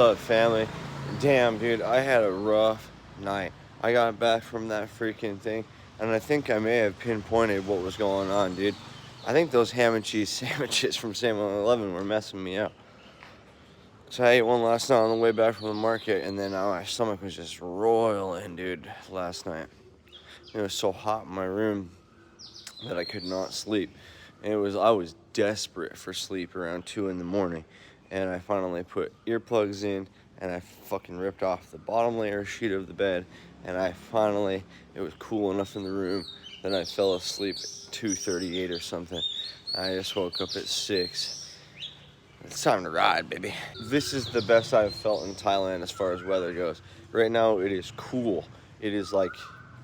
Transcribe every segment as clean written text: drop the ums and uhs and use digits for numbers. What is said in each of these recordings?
What's up, family? Damn, dude, I had a rough night. I got back from that freaking thing, and I think I may have pinpointed what was going on, dude. I think those ham and cheese sandwiches from 7-Eleven were messing me up. So I ate one last night on the way back from the market, and then my stomach was just roiling, dude, last night. It was so hot in my room that I could not sleep. And I was desperate for sleep around 2 in the morning. And I finally put earplugs in, and I fucking ripped off the bottom layer sheet of the bed, and it was cool enough in the room that I fell asleep at 2:38 or something. I just woke up at 6. It's time to ride, baby. This is the best I've felt in Thailand as far as weather goes. Right now it is cool. It is like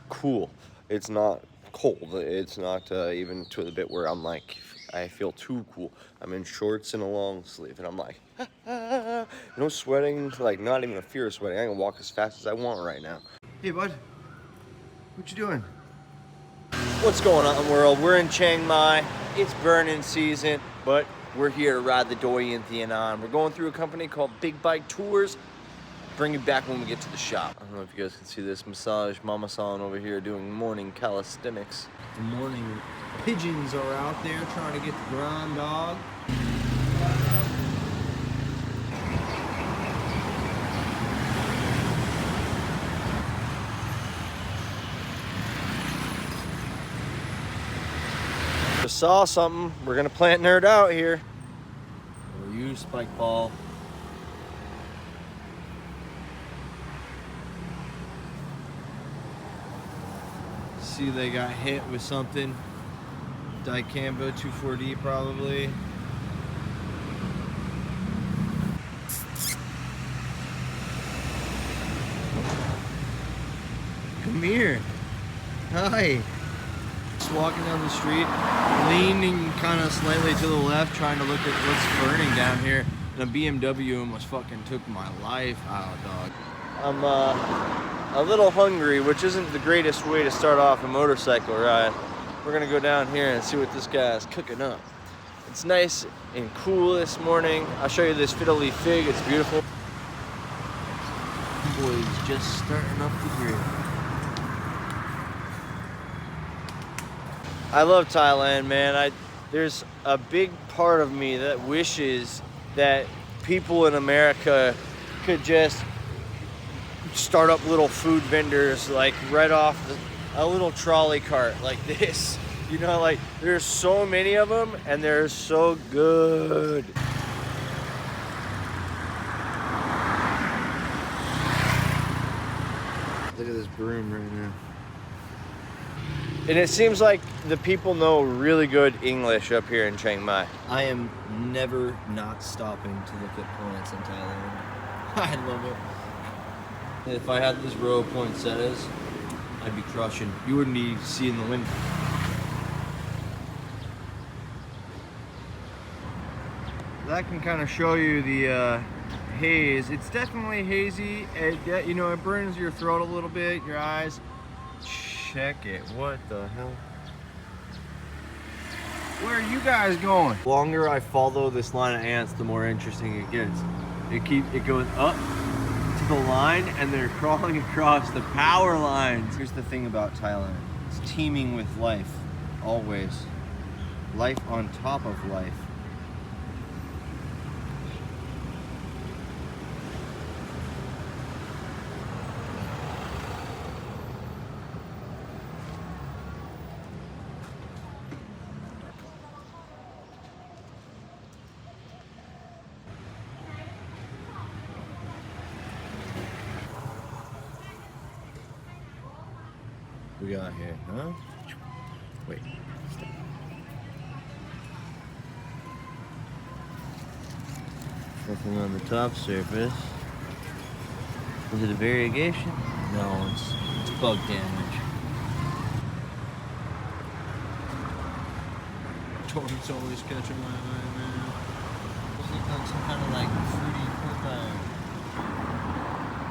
cool. It's not cold. It's not even to the bit where I'm like, I feel too cool. I'm in shorts and a long sleeve, and I'm like, no sweating, like not even a fear of sweating. I can walk as fast as I want right now. Hey, bud, what you doing? What's going on, world? We're in Chiang Mai. It's burning season, but we're here to ride the Doi in Thienan. We're going through a company called Big Bike Tours. Bring you back when we get to the shop. I don't know if you guys can see this massage mama-san over here doing morning calisthenics. The morning pigeons are out there trying to get the grind dog. Just saw something. We're gonna plant nerd out here. We'll use spike ball. See, they got hit with something. Dicamba 24D probably. Come here. Hi. Just walking down the street, leaning kind of slightly to the left, trying to look at what's burning down here. And a BMW almost fucking took my life out, dog. I'm a little hungry, which isn't the greatest way to start off a motorcycle ride. We're gonna go down here and see what this guy's cooking up. It's nice and cool this morning. I'll show you this fiddly fig, it's beautiful. Boys just starting up the grill. I love Thailand, man. There's a big part of me that wishes that people in America could just start up little food vendors, like right off a little trolley cart like this. You know, like there's so many of them and they're so good. Look at this broom right now. And it seems like the people know really good English up here in Chiang Mai. I am never not stopping to look at plants in Thailand. I love it. If I had this row of poinsettias, I'd be crushing. You wouldn't even see in the wind. That can kind of show you the haze. It's definitely hazy. You know, it burns your throat a little bit, your eyes. Check it. What the hell? Where are you guys going? The longer I follow this line of ants, the more interesting it gets. It goes up to the line and they're crawling across the power lines. Here's the thing about Thailand. It's teeming with life. Always. Life on top of life. We got here, huh? Wait. Nothing on the top surface. Is it a variegation? No, it's bug damage. Torrent's always catching my eye, man. Does it look like some kind of like fruity pork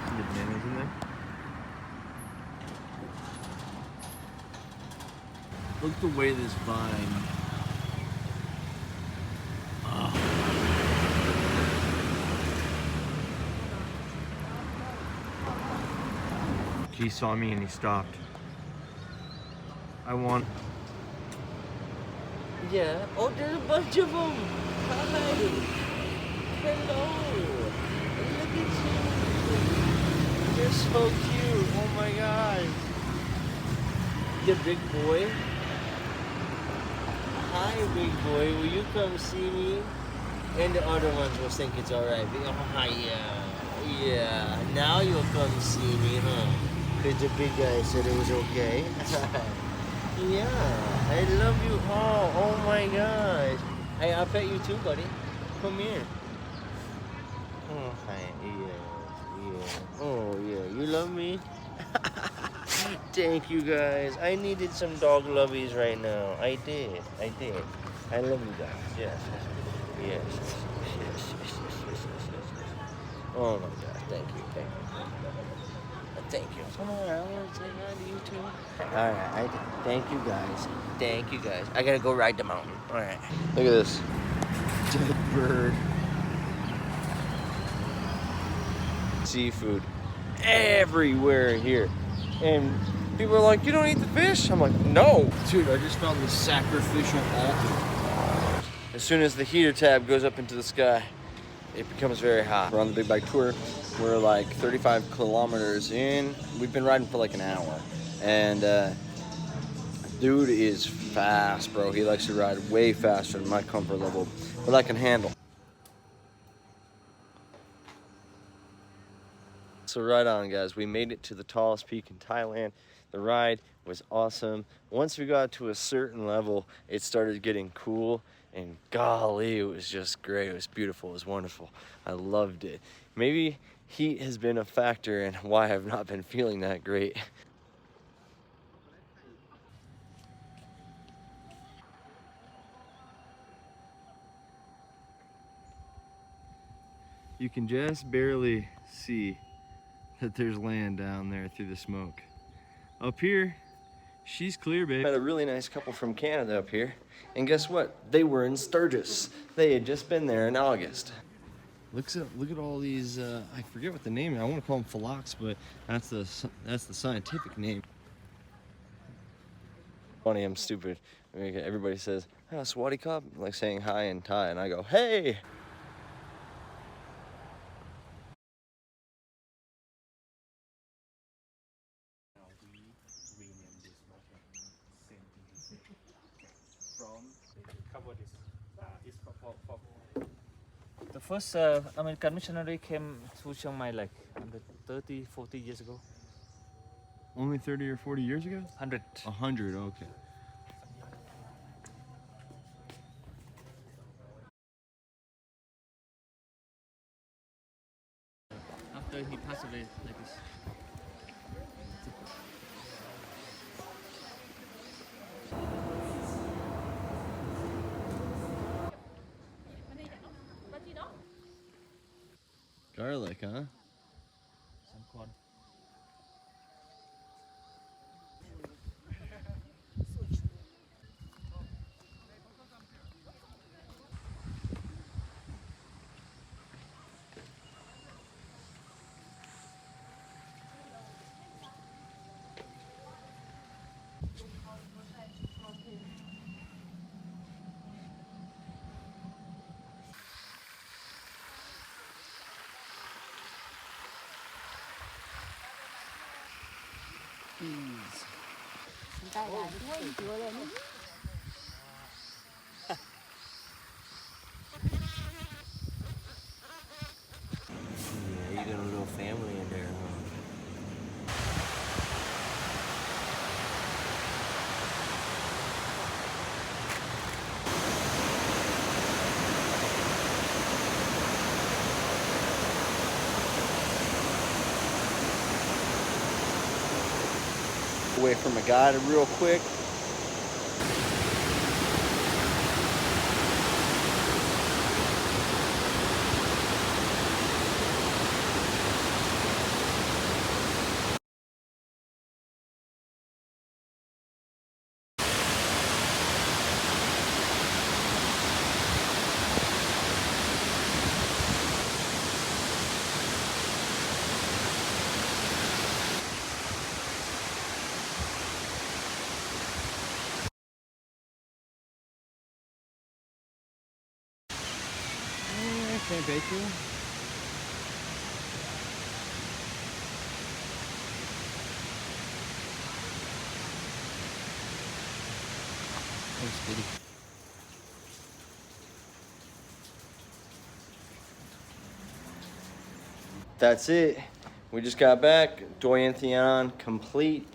Some bananas in there? Look at the way this vine. He saw me and he stopped. I want. Yeah. Oh, there's a bunch of them. Hi. Hello. Look at you. You're so cute. Oh my god. The big boy. Hi, big boy. Will you come see me? And the other ones will think it's alright. Oh, yeah. Yeah. Now you'll come see me, huh? Because the big guy said it was okay. Yeah. I love you. Oh my gosh. Hey, I'll pet you too, buddy. Come here. Oh, hi. Yeah. Yeah. Oh, yeah. You love me? Thank you, guys. I needed some dog lovies right now. I did. I did. I love you guys. Yes. Yes. Yes. Yes. Yes. Yes. Yes. Yes. Yes. Yes. Oh my gosh. Thank you. Thank you. Thank you. Come on, I want to say hi to you too. All right. Thank you, guys. Thank you, guys. I gotta go ride the mountain. All right. Look at this. Dead bird. Seafood everywhere here. And people are like, you don't eat the fish? I'm like, no. Dude, I just found the sacrificial altar. As soon as the heater tab goes up into the sky, it becomes very hot. We're on the big bike tour. We're like 35 kilometers in. We've been riding for like an hour. And dude is fast, bro. He likes to ride way faster than my comfort level, but I can handle. So right on, guys. We made it to the tallest peak in Thailand. The ride was awesome. Once we got to a certain level, it started getting cool, and golly, it was just great. It was beautiful. It was wonderful. I loved it. Maybe heat has been a factor in why I've not been feeling that great. You can just barely see that there's land down there through the smoke. Up here, she's clear, babe. Met a really nice couple from Canada up here, and guess what? They were in Sturgis. They had just been there in August. Look at all these. I forget what the name is. I want to call them phlox, but that's the scientific name. Funny, I'm stupid. Everybody says, oh, Swati Cup, like saying hi in Thai, and I go, hey! The first American missionary came to Chiang Mai like 30, 40 years ago. Only 30 or 40 years ago? 100. 100, okay. After he passed away like this. Garlic, huh? Some corn. Yeah, you got a little family in there, huh? Away from a guide real quick. bake you? Thanks, Kitty. That's it. We just got back. Doyentheon complete.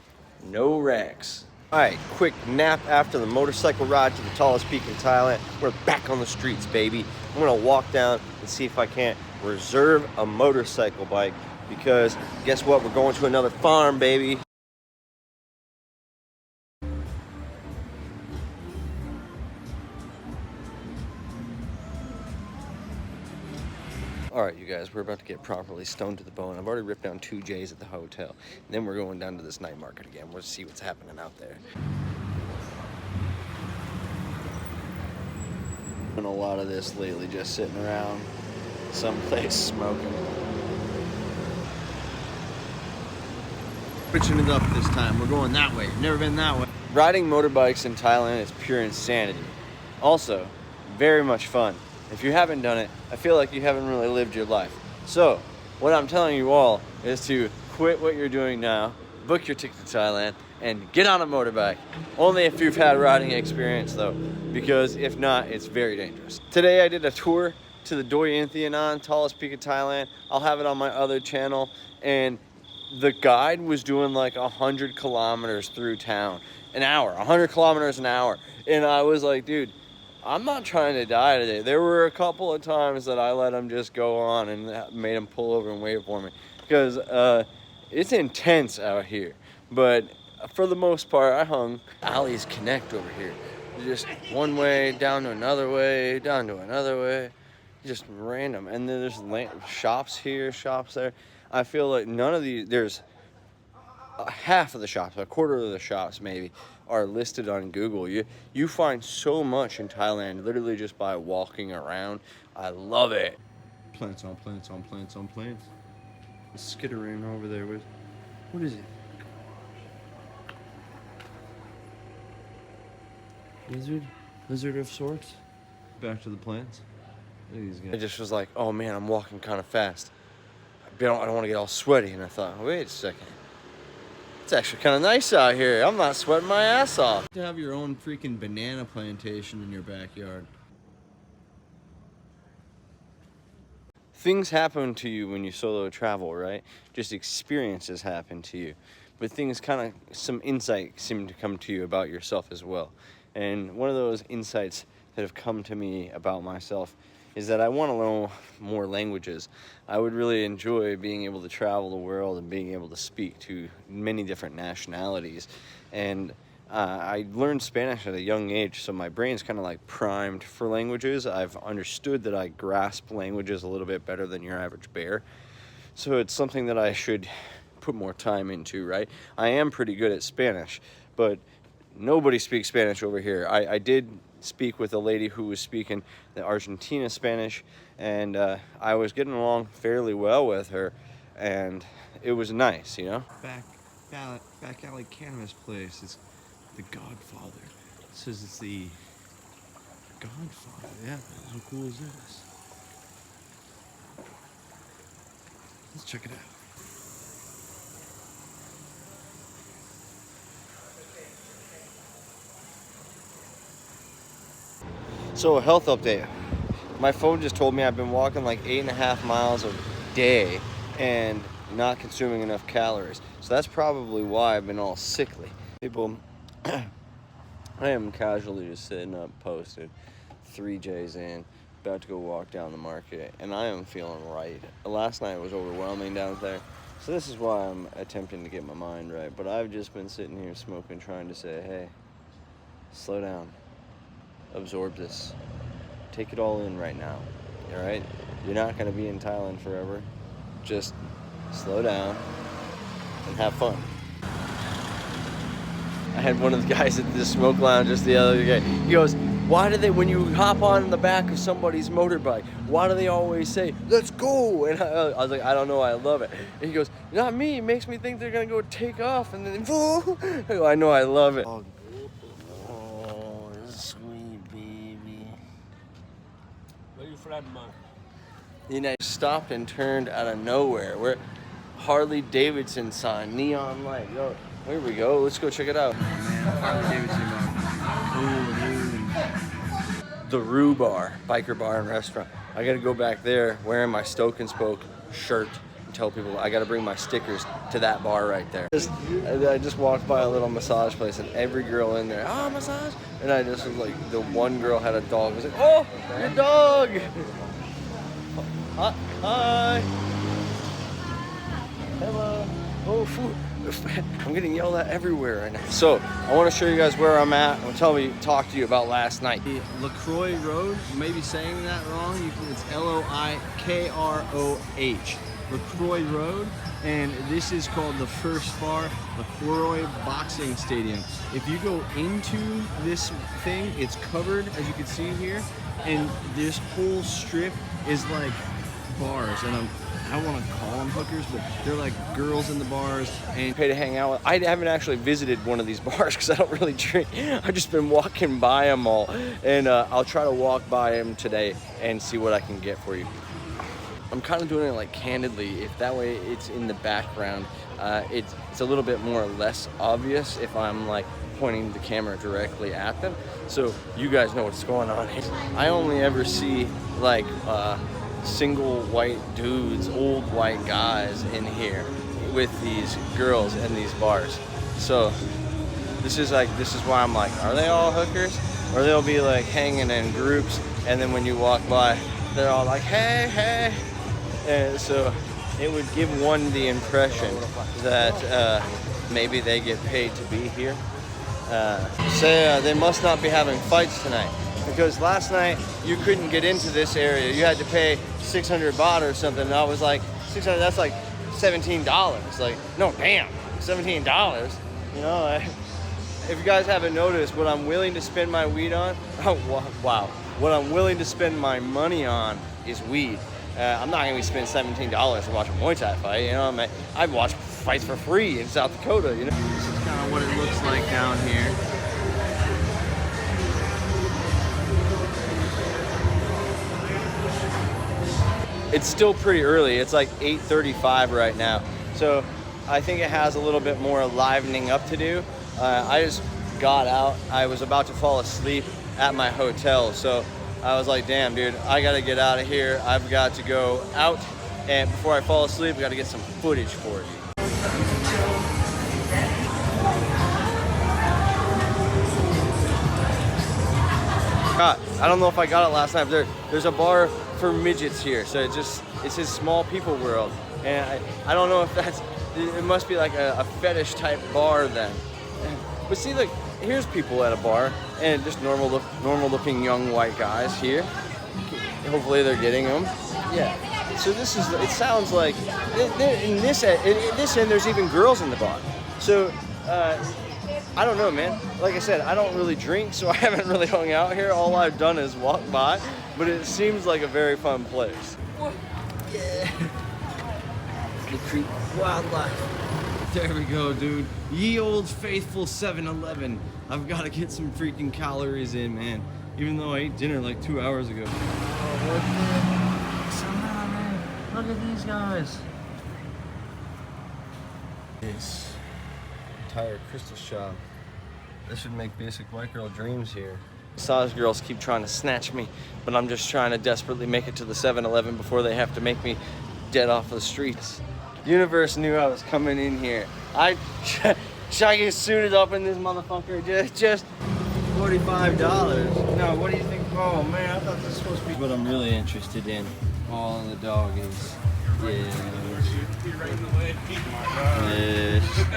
No wrecks. All right, quick nap after the motorcycle ride to the tallest peak in Thailand. We're back on the streets, baby. I'm gonna walk down and see if I can't reserve a motorcycle bike because guess what? We're going to another farm, baby. All right, you guys, we're about to get properly stoned to the bone. I've already ripped down 2 J's at the hotel. And then we're going down to this night market again. We'll see what's happening out there. Doing a lot of this lately, just sitting around someplace smoking. Switching it up this time. We're going that way. Never been that way. Riding motorbikes in Thailand is pure insanity. Also, very much fun. If you haven't done it, I feel like you haven't really lived your life. So, what I'm telling you all is to quit what you're doing now, book your ticket to Thailand, and get on a motorbike. Only if you've had riding experience though, because if not, it's very dangerous. Today I did a tour to the Doyentheon, tallest peak of Thailand. I'll have it on my other channel, and the guide was doing like 100 kilometers through town, an hour, 100 kilometers an hour. And I was like, dude, I'm not trying to die today. There were a couple of times that I let him just go on and made him pull over and wait for me because it's intense out here. But for the most part, I hung. Alleys connect over here. Just one way, down to another way, down to another way. Just random. And then there's shops here, shops there. I feel like none of these, there's half of the shops, a quarter of the shops maybe, are listed on Google. You find so much in Thailand literally just by walking around. I love it. Plants on plants on plants on plants. Skittering over there with, what is it? Lizard of sorts. Back to the plants. Look at these guys. It just was like, oh man, I'm walking kind of fast. I don't want to get all sweaty. And I thought, wait a second. It's actually kind of nice out here. I'm not sweating my ass off. To have your own freaking banana plantation in your backyard. Things happen to you when you solo travel, right? Just experiences happen to you. But things kind of, some insight seem to come to you about yourself as well. And one of those insights that have come to me about myself is that I want to learn more languages. I would really enjoy being able to travel the world and being able to speak to many different nationalities. And I learned Spanish at a young age, so my brain's kind of like primed for languages. I've understood that I grasp languages a little bit better than your average bear. So it's something that I should put more time into, right? I am pretty good at Spanish, but nobody speaks Spanish over here. I did speak with a lady who was speaking the Argentina Spanish, and I was getting along fairly well with her, and it was nice, you know? Back alley cannabis place. It's the Godfather. It says it's the Godfather. Yeah, how cool is this? Let's check it out. So a health update. My phone just told me I've been walking like 8.5 miles a day and not consuming enough calories. So that's probably why I've been all sickly. People, I am casually just sitting up posted, 3 J's in, about to go walk down the market, and I am feeling right. Last night was overwhelming down there, so this is why I'm attempting to get my mind right. But I've just been sitting here smoking, trying to say, hey, slow down. Absorb this. Take it all in right now. All right? You're not going to be in Thailand forever. Just slow down and have fun. I had one of the guys at the smoke lounge just the other day. He goes, why do they, when you hop on the back of somebody's motorbike, why do they always say, let's go? And I was like, I don't know, I love it. And he goes, not me, it makes me think they're going to go take off. And then, I go, I know, I love it. Oh, sweet baby. Where you from, man? You know, stopped and turned out of nowhere. We're Harley Davidson sign, neon light. Yo, here we go. Let's go check it out. Oh man, Harley Davidson bar. The Rue Bar, biker bar and restaurant. I gotta go back there wearing my Stoke and Spoke shirt and tell people I gotta bring my stickers to that bar right there. I just walked by a little massage place and every girl in there, oh, massage. And I just was like, the one girl had a dog. I was like, oh, your dog. Hi. Hello. Oh, food. I'm getting yelled at everywhere right now. So I want to show you guys where I'm at and talk to you about last night. The LaCroix Road, you may be saying that wrong. It's Loikroh. LaCroix Road, and this is called the First Bar, LaCroix Boxing Stadium. If you go into this thing, it's covered, as you can see here, and this whole strip is like bars, and I don't want to call them hookers, but they're like girls in the bars and Pay to hang out with. I haven't actually visited one of these bars because I don't really drink. I've just been walking by them all, and I'll try to walk by them today and see what I can get for you. I'm kind of doing it like candidly, if that way it's in the background. It's a little bit more or less obvious if I'm like pointing the camera directly at them, so you guys know what's going on. I only ever see like single white dudes, old white guys in here with these girls in these bars. So this is why I'm like, are they all hookers? Or they'll be like hanging in groups, and then when you walk by, they're all like, hey, hey. And so it would give one the impression that maybe they get paid to be here. They must not be having fights tonight, because last night you couldn't get into this area. You had to pay 600 baht or something, and I was like, 600, that's like $17. Like, no, damn, $17. You know, if you guys haven't noticed, what I'm willing to spend my weed on, oh, wow. What I'm willing to spend my money on is weed. I'm not gonna be spending $17 to watch a Muay Thai fight, you know? I'd watch fights for free in South Dakota, you know? this is kind of what it looks like down here. It's still pretty early. It's like 8:35 right now. So I think it has a little bit more livening up to do. I just got out. I was about to fall asleep at my hotel. So I was like, damn, dude, I got to get out of here. I've got to go out. And before I fall asleep, I got to get some footage for you. I don't know if I got it last night, but there's a bar for midgets here, so it's his small people world, and I don't know if it must be like a fetish type bar then. But see, look, here's people at a bar, and just normal looking young white guys here. Hopefully they're getting them. Yeah. So it sounds like in this end there's even girls in the bar. So I don't know, man. Like I said, I don't really drink, so I haven't really hung out here. All I've done is walk by, but it seems like a very fun place. Yeah. The creek wildlife. There we go, dude. Ye old faithful 7-Eleven. I've got to get some freaking calories in, man. Even though I ate dinner like 2 hours ago. Look at these guys. This entire crystal shop. This should make basic white girl dreams here. Massage girls keep trying to snatch me, but I'm just trying to desperately make it to the 7-Eleven before they have to make me dead off the streets. Universe knew I was coming in here. Should I get suited up in this motherfucker? Just $45. No, what do you think? Oh man, I thought this was supposed to be what I'm really interested in. All in the dog is. Yes.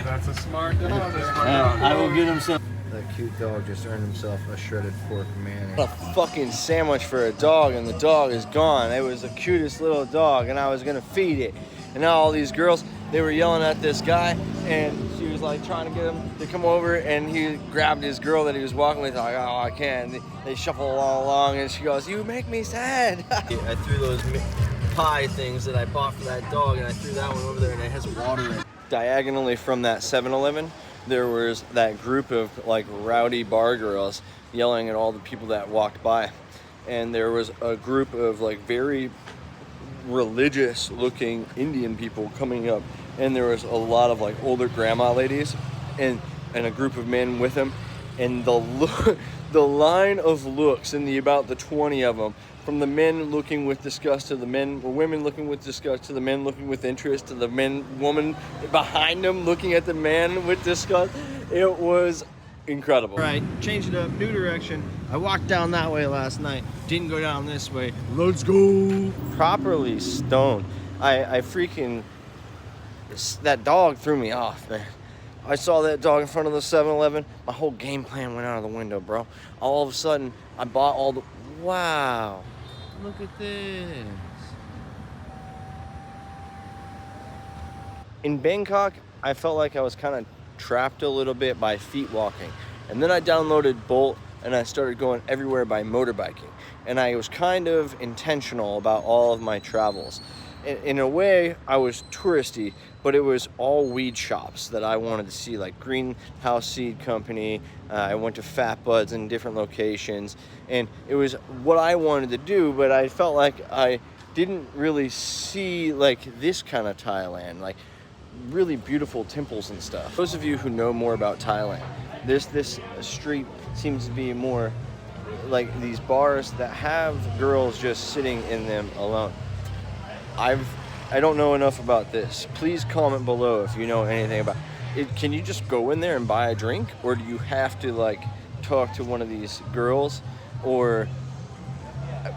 That's a smart dog. I will get him some. That cute dog just earned himself a shredded pork mayonnaise. A fucking sandwich for a dog, and the dog is gone. It was the cutest little dog, and I was gonna feed it. And now all these girls, they were yelling at this guy, and she was like trying to get him to come over, and he grabbed his girl that he was walking with, like, oh, I can't. They shuffle along, and she goes, you make me sad. I threw those pie things that I bought for that dog, and I threw that one over there, and it has water in it. Diagonally from that 7-Eleven, there was that group of like rowdy bar girls yelling at all the people that walked by, and there was a group of like very religious looking Indian people coming up, and there was a lot of like older grandma ladies and a group of men with them, and the line of looks, and about the 20 of them, from the men looking with disgust to the women looking with disgust to the men looking with interest to the woman behind them looking at the man with disgust. It was incredible. All right, change it up, new direction. I walked down that way last night, didn't go down this way. Let's go. Properly stoned. I freaking, that dog threw me off, man. I saw that dog in front of the 7-Eleven. My whole game plan went out of the window, bro. All of a sudden, I bought all the, wow. Look at this. In Bangkok, I felt like I was kind of trapped a little bit by feet walking. And then I downloaded Bolt and I started going everywhere by motorbiking. And I was kind of intentional about all of my travels. In a way, I was touristy, but it was all weed shops that I wanted to see, like Greenhouse Seed Company. I went to Fat Buds in different locations, and it was what I wanted to do, but I felt like I didn't really see like this kind of Thailand, like really beautiful temples and stuff. Those of you who know more about Thailand, this street seems to be more like these bars that have girls just sitting in them alone. I don't know enough about this. Please comment below if you know anything about it. Can you just go in there and buy a drink, or do you have to like talk to one of these girls, or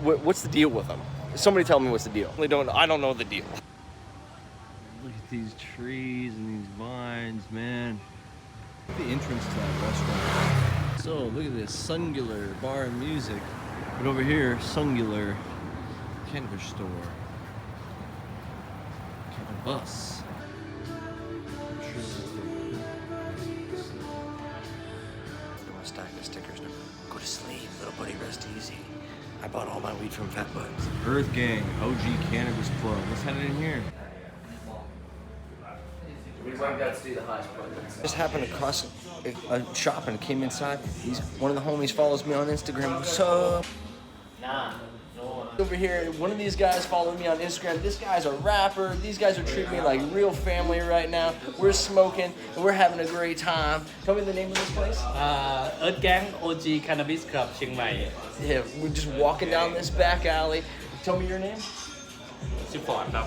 what's the deal with them? Somebody tell me what's the deal. I don't know the deal. Look at these trees and these vines, man. The entrance to that restaurant. So look at this, Sungular Bar and Music. And over here, Sungular Cannabis Store. Bus. You want to stack the stickers now? Go to sleep, little buddy, rest easy. I bought all my weed from Fat Buds. Earthgang, OG Cannabis Club. What's happening in here? Just happened to cross a shop and came inside. One of the homies follows me on Instagram. What's up? Over here, one of these guys followed me on Instagram. This guy's a rapper. These guys are treating me like real family right now. We're smoking and we're having a great time. Tell me the name of this place. Earthgang OG Cannabis Club Chiang Mai. Yeah, we're just walking down this back alley. Tell me your name. ชื่อ Ford ครับ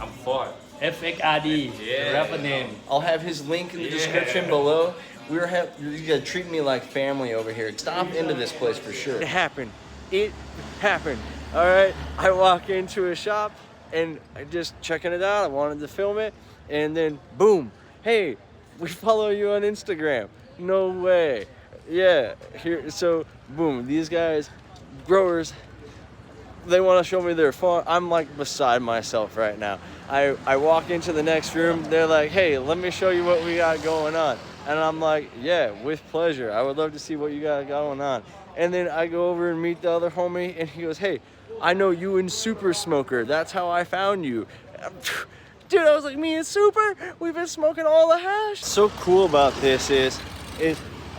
I'm Ford FXRD rapper name. I'll have his link in the description below. You guys treat me like family over here. Stop into this place for sure. It happened. All right, I walk into a shop and I just checking it out. I wanted to film it, and then boom, hey, we follow you on Instagram. No way. Yeah, here. So boom, these guys, growers, they want to show me their farm. I'm like beside myself right now. I walk into the next room. They're like, hey, let me show you what we got going on. And I'm like, yeah, with pleasure. I would love to see what you got going on. And then I go over and meet the other homie, and he goes, hey, I know you and Super Smoker. That's how I found you. Dude, I was like, me and Super, we've been smoking all the hash. So cool about this is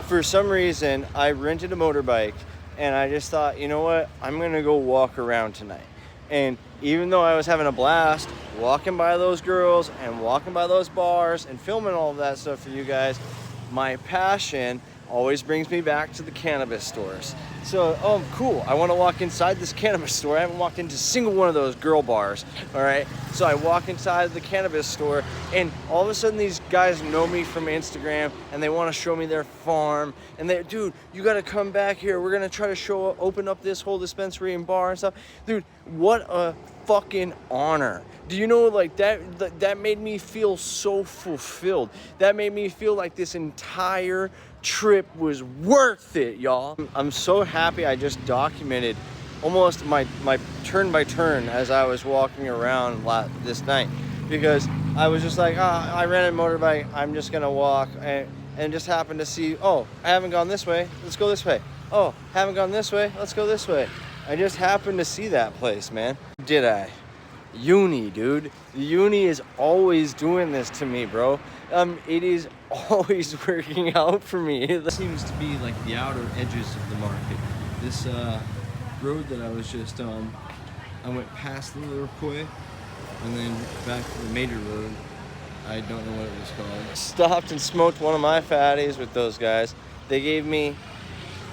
for some reason, I rented a motorbike, and I just thought, you know what? I'm going to go walk around tonight. And even though I was having a blast walking by those girls and walking by those bars and filming all of that stuff for you guys, my passion always brings me back to the cannabis stores. So, oh, cool. I want to walk inside this cannabis store. I haven't walked into a single one of those girl bars, all right? So I walk inside the cannabis store, and all of a sudden these guys know me from Instagram, and they want to show me their farm. And they, dude, you got to come back here. We're going to try to open up this whole dispensary and bar and stuff. Dude, what a fucking honor. Do you know, like, that made me feel so fulfilled. That made me feel like this entire trip was worth it, y'all. I'm so happy I just documented almost my turn by turn as I was walking around this night, because I was just like, I ran a motorbike, I'm just gonna walk, and just happened to see, oh, I haven't gone this way, let's go this way. Oh, haven't gone this way, let's go this way. I just happened to see that place, man. Did I? Uni, dude. Uni is always doing this to me, bro. It is always working out for me. It seems to be like the outer edges of the market. This road that I was just on I went past the Iroquois and then back to the major road. I don't know what it was called. Stopped and smoked one of my fatties with those guys. They gave me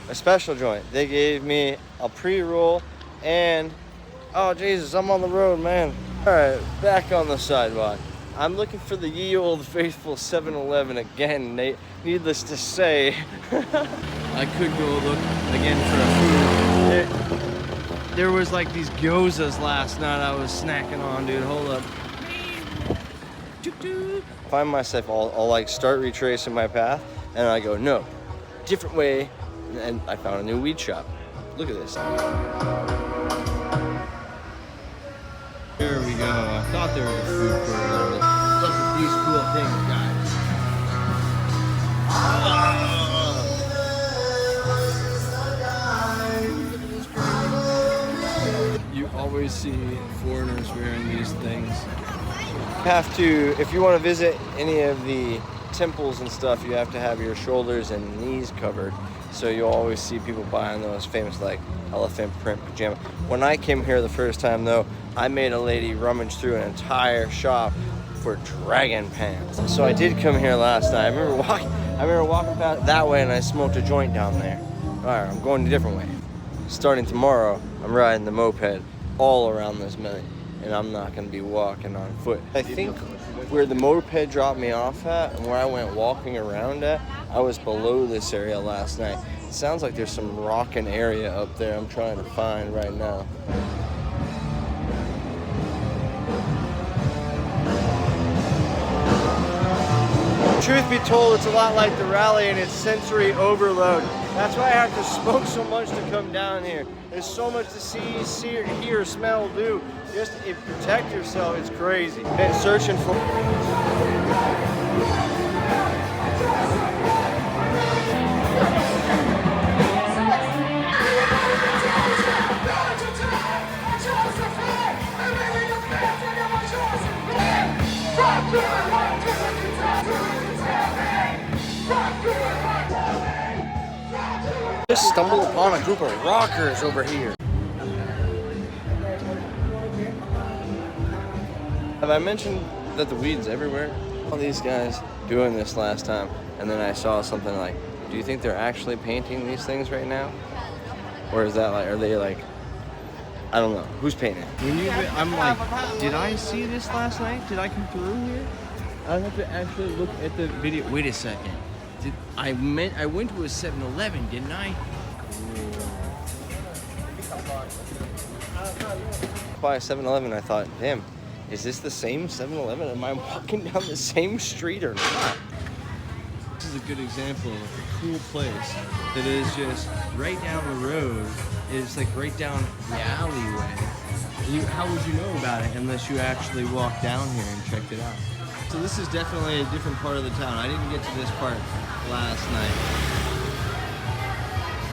a special joint. They gave me a pre-roll and, oh Jesus, I'm on the road, man. All right, back on the sidewalk. I'm looking for the ye old faithful 7-Eleven again, Nate. Needless to say. I could go look again for a food. There was like these gyozas last night I was snacking on, dude. Hold up. Find myself, I'll like start retracing my path, and I go, no, different way, and I found a new weed shop. Look at this. There we go. I thought there was a food court around it. Look at these cool things, guys. You always see foreigners wearing these things. You have to, if you want to visit any of the temples and stuff, you have to have your shoulders and knees covered. So you'll always see people buying those famous like elephant print pajama. When I came here the first time though, I made a lady rummage through an entire shop for dragon pants. So I did come here last night. I remember walking past that way and I smoked a joint down there. All right, I'm going a different way. Starting tomorrow, I'm riding the moped all around this minute, and I'm not gonna be walking on foot. I think where the moped dropped me off at and where I went walking around at, I was below this area last night. It sounds like there's some rockin' area up there I'm trying to find right now. Truth be told, it's a lot like the rally and it's sensory overload. That's why I have to smoke so much to come down here. There's so much to see, hear, smell, do. Just to protect yourself, it's crazy. And searching for... Just stumbled upon a group of rockers over here. Have I mentioned that the weed's everywhere? All these guys doing this last time, and then I saw something like, do you think they're actually painting these things right now? Or is that like, are they like, I don't know, who's painting? I'm like, did I see this last night? Did I come through here? I have to actually look at the video. Wait a second. I went to a 7-Eleven, didn't I? By a 7-Eleven, I thought, damn, is this the same 7-Eleven? Am I walking down the same street or not? This is a good example of a cool place that is just right down the road. It's like right down the alleyway. How would you know about it unless you actually walked down here and checked it out? So this is definitely a different part of the town. I didn't get to this part last night.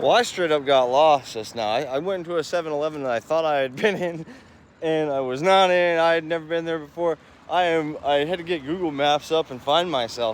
Well, I straight up got lost just now. I went into a 7-Eleven that I thought I had been in, and I was not in. I had never been there before. I had to get Google Maps up and find myself.